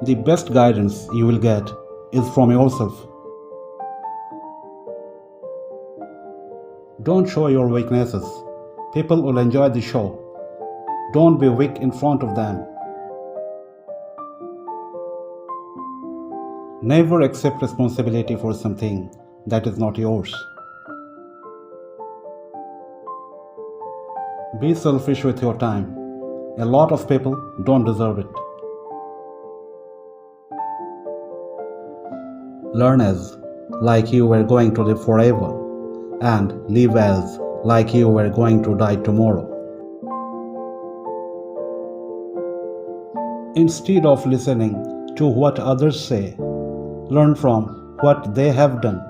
The best guidance you will get is from yourself. Don't show your weaknesses. People will enjoy the show. Don't be weak in front of them. Never accept responsibility for something that is not yours. Be selfish with your time. A lot of people don't deserve it. Learn as like you were going to live forever, and live as like you were going to die tomorrow. Instead of listening to what others say, learn from what they have done.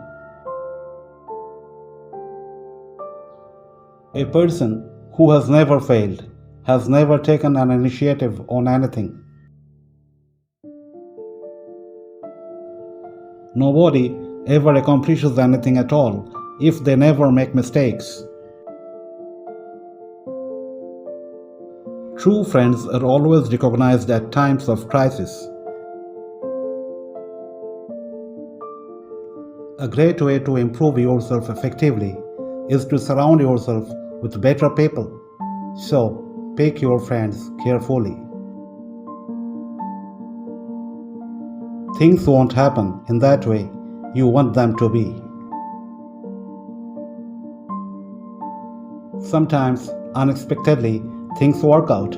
A person who has never failed has never taken an initiative on anything. Nobody ever accomplishes anything at all if they never make mistakes. True friends are always recognized at times of crisis. A great way to improve yourself effectively is to surround yourself with better people. So, pick your friends carefully. Things won't happen in that way you want them to be. Sometimes, unexpectedly, things work out.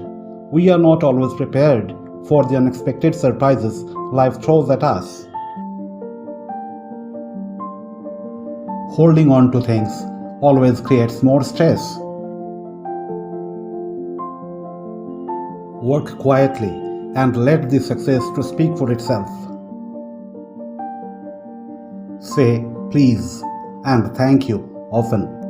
We are not always prepared for the unexpected surprises life throws at us. Holding on to things always creates more stress. Work quietly and let the success to speak for itself. Say please and thank you often.